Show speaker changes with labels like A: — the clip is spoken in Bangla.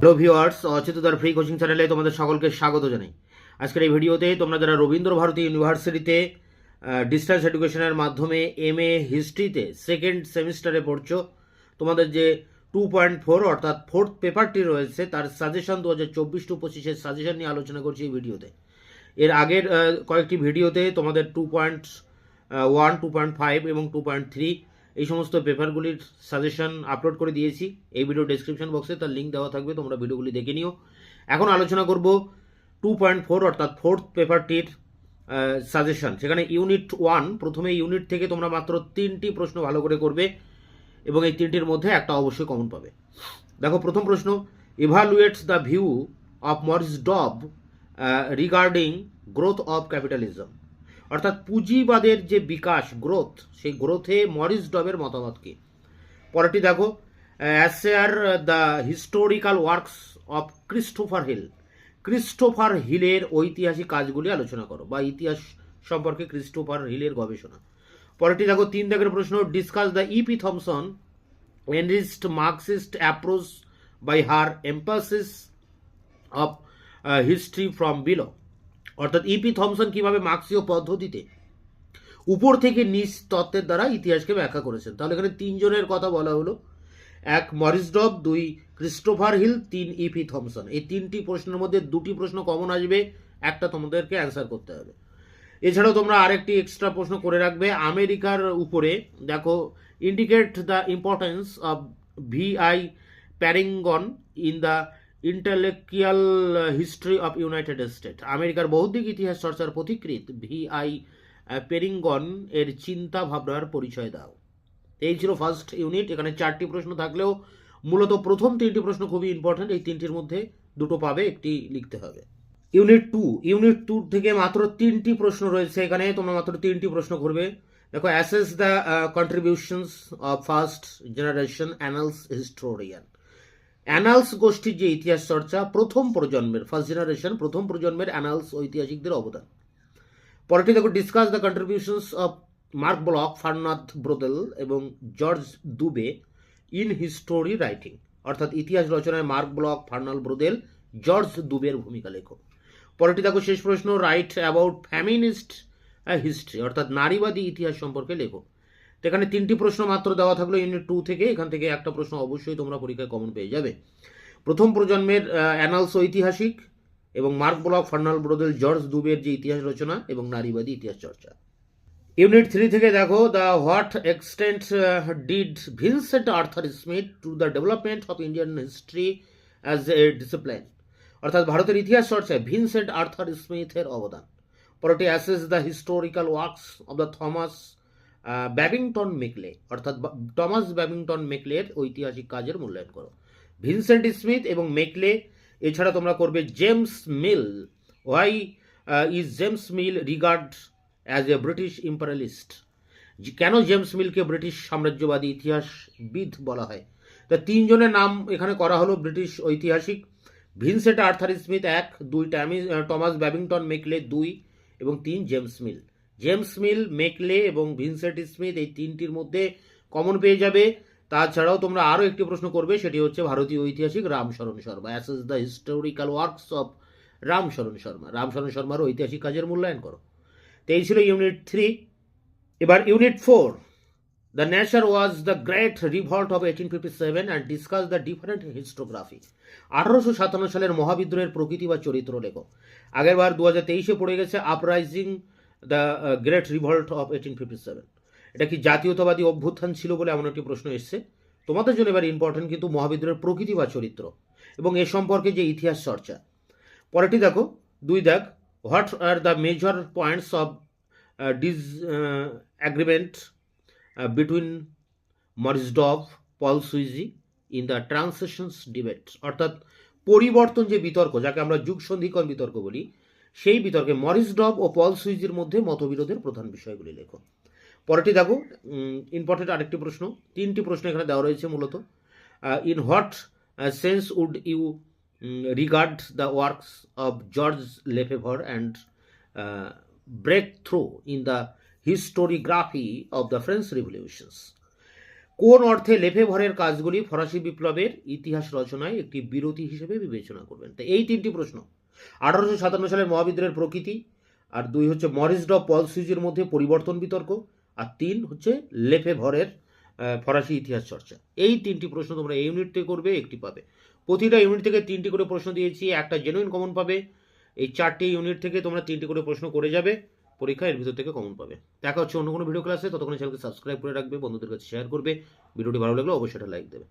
A: হ্যালো ভিউয়ার্স, অচেতনতার ফ্রি কোচিং চ্যানেলে তোমাদের সকলকে স্বাগত জানাই। আজকের এই ভিডিওতে তোমরা যারা রবীন্দ্র ভারতী ইউনিভার্সিটিতে ডিস্টেন্স এডুকেশনের মাধ্যমে MA হিস্ট্রিতে সেকেন্ড সেমিস্টারে পড়ছো, তোমাদের যে 2.4 অর্থাৎ ফোর্থ পেপারটি রয়েছে তার সাজেশন 2024-25 সাজেশন নিয়ে আলোচনা করছি এই ভিডিওতে। এর আগের কয়েকটি ভিডিওতে তোমাদের 2.1, 2.5 এবং 2.3 এই সমস্ত পেপারগুলির সাজেশন আপলোড করে দিয়েছি। এই ভিডিও ডেসক্রিপশন বক্সে তার লিঙ্ক দেওয়া থাকবে, তোমরা ভিডিওগুলি দেখে নিও। এখন আলোচনা করব 2.4 অর্থাৎ ফোর্থ পেপারটির সাজেশন। সেখানে ইউনিট 1, প্রথমে ইউনিট থেকে তোমরা মাত্র 3টি প্রশ্ন ভালো করে করবে এবং এই 3টির মধ্যে একটা অবশ্যই কমন পাবে। দেখো, প্রথম প্রশ্ন, evaluates the view of Maurice Dobb regarding growth of capitalism. অর্থাৎ পুঁজিবাদের যে বিকাশ, গ্রোথ, সেই গ্রোথে মরিস ডবের মতামত কি। পরেরটি দেখো, assess the historical works of Christopher Hill. Christopher হিলের ঐতিহাসিক কাজগুলি আলোচনা করো, বা ইতিহাস সম্পর্কে ক্রিস্টোফার হিলের গবেষণা। পরেরটি দেখো, 3 দাগের প্রশ্ন, discuss the E.P. Thomson enriched Marxist approach by her emphasis of history from below. অর্থাৎ E.P. থমসন কিভাবে মার্ক্সীয় পদ্ধতিতে উপর থেকে নিচ তত্ত্বের দ্বারা ইতিহাসকে ব্যাখ্যা করেছেন। তাহলে এখানে 3 জনের কথা বলা হলো, 1 Maurice Dobb, 2 Christopher Hill, 3 E.P. Thompson. এই 3টি প্রশ্নের মধ্যে 2টি প্রশ্ন কমন আসবে, একটা তোমাদেরকে অ্যান্সার করতে হবে। এছাড়াও তোমরা আরেকটি এক্সট্রা প্রশ্ন করে রাখবে আমেরিকার উপরে। দেখো, indicate the importance of V.I. Parrington in the intellectual history of United State. আমেরিকার বৌদ্ধিক ইতিহাস চর্চার পথিকৃৎ V.I. পেরিঙ্গন এর চিন্তা ভাবনার পরিচয় দাও। এই ছিল ফার্স্ট ইউনিট। এখানে 4টি প্রশ্ন থাকলেও মূলত প্রথম 3টি প্রশ্ন খুবই ইম্পর্টেন্ট। এই 3টির মধ্যে 2টো পাবে, একটি লিখতে হবে। ইউনিট 2 থেকে মাত্র 3টি প্রশ্ন রয়েছে এখানে, তোমরা মাত্র 3টি প্রশ্ন করবে। দেখো, assess the contributions of first generation Annales historian. Annales গোষ্ঠীর যে ইতিহাস চর্চা, প্রথম প্রজন্মের, ফার্স্ট জেনারেশন, প্রথম প্রজন্মের অ্যানালস ঐতিহাসিকদের অবদান। পরেরটি দেখো, discuss the contributions of Marc Bloch, Fernand Braudel এবং Georges Duby in history writing. অর্থাৎ ইতিহাস রচনায় Marc Bloch, Fernand Braudel, Georges দুবের ভূমিকা লেখো। পরেরটি দেখো, শেষ প্রশ্ন, রাইট অ্যাবাউট ফ্যামিনিস্ট হিস্ট্রি। অর্থাৎ নারীবাদী ইতিহাস সম্পর্কে লেখো। তো এখানে 3টি প্রশ্ন মাত্র দেওয়া থাকলো ইউনিট 2 থেকে। এখান থেকে একটা প্রশ্ন অবশ্যই তোমরা পরীক্ষায় কমন পেয়ে যাবে। প্রথম প্রজন্মের অ্যানালস ঐতিহাসিক এবং mark Bloch, Fernand Braudel, Georges দুবের যে ইতিহাস রচনা এবং নারীবাদী ইতিহাস চর্চা। ইউনিট 3 থেকে দেখো, the what extent did Vincent Arthur Smith to the development of Indian history as a discipline. অর্থাৎ ভারতের ইতিহাস চর্চায় ভিনসেন্ট আর্থার স্মিথের অবদান। পরটি assess the historical works of the Thomas Babington Macaulay. অর্থাৎ টমাস ব্যাবিংটন মেকলের ঐতিহাসিক কাজের মূল্যায়ন করো। ভিনসেন্ট স্মিথ এবং মেকলে। এছাড়া তোমরা করবে James Mill. Why is James Mill regard as a British imperialist. কেন জেমস মিলকে ব্রিটিশ সাম্রাজ্যবাদী ইতিহাসবিদ বলা হয়। তা 3 জনের নাম এখানে করা হলো ব্রিটিশ ঐতিহাসিক। Vincent Arthur Smith 1, 2 Thomas Babington Macaulay 2 এবং 3 James Mill. James Mill, Macaulay এবং ভিনসেন্ট স্মিথ, এই 3টির মধ্যে কমন পেয়ে যাবে। তাছাড়াও তোমরা আরও একটি প্রশ্ন করবে, সেটি হচ্ছে ভারতীয় ঐতিহাসিক Ram Sharan Sharma. Assess the historical works of Ram Sharan Sharma. Ram Sharan শর্মার ঐতিহাসিক কাজের মূল্যায়ন করো। তো এই ছিল ইউনিট 3। এবার unit 4, the nature was the great revolt of 1857 and discuss the different historiography. 1857 সালের মহাবিদ্রোহের প্রকৃতি বা চরিত্র লেখো। আগের বার 2023-এ পড়ে গেছে uprising the great revolt of 1857। এটা কি জাতীয়তাবাদী অভ্যুত্থান ছিল বলে এমন একটি প্রশ্ন এসছে তোমাদের জন্য। এবার ইম্পর্টেন্ট কিন্তু মহাবিদ্রোহের প্রকৃতি বা চরিত্র এবং এ সম্পর্কে যে ইতিহাস চর্চা। পরেরটি দেখো, 2 দাগ, what are the major points of disagreement between Maurice Dobb, Paul Sweezy in the transitions debate. অর্থাৎ পরিবর্তন যে বিতর্ক, যাকে আমরা যুগ সন্ধিকরণ বিতর্ক বলি, সেই বিতর্কে মরিস ডব ও পল সুইজির মধ্যে মতবিরোধের প্রধান বিষয়গুলি লেখো। পরেরটি দেখো, ইম্পর্টেন্ট আরেকটি প্রশ্ন। 3টি প্রশ্ন এখানে দেওয়া রয়েছে মূলত। In what sense would you regard the works of Georges Lefebvre and break through in the historiography of the French revolutions. কোন অর্থে লেফেভরের কাজগুলি ফরাসি বিপ্লবের ইতিহাস রচনায় একটি বিরতি হিসেবে বিবেচনা করবেন? তো এই তিনটি প্রশ্ন। 1857 সালের মহাবিদ্রোহের প্রকৃতি, আর 2 হচ্ছে মরিস ড পল সুইজের মধ্যে পরিবর্তন বিতর্ক, আর 3 হচ্ছে লেফেভরের ফরাসি ইতিহাস চর্চা। এই তিনটি প্রশ্ন তোমরা এই ইউনিট থেকে করবে, একটি পাবে। প্রতিটা ইউনিট থেকে 3টি করে প্রশ্ন দিয়েছি, একটা জেনুইন কমন পাবে। এই 4টি ইউনিট থেকে তোমরা 3টি করে প্রশ্ন করে যাবে, পরীক্ষা এর ভিতর থেকে কমন পাবে। দেখা হচ্ছে অন্য কোনো ভিডিও ক্লাসে, ততক্ষণ চ্যানেলকে সাবস্ক্রাইব করে রাখবে, বন্ধুদের কাছে শেয়ার করবে। ভিডিওটি ভালো লাগলে অবশ্যই একটা লাইক দেবে।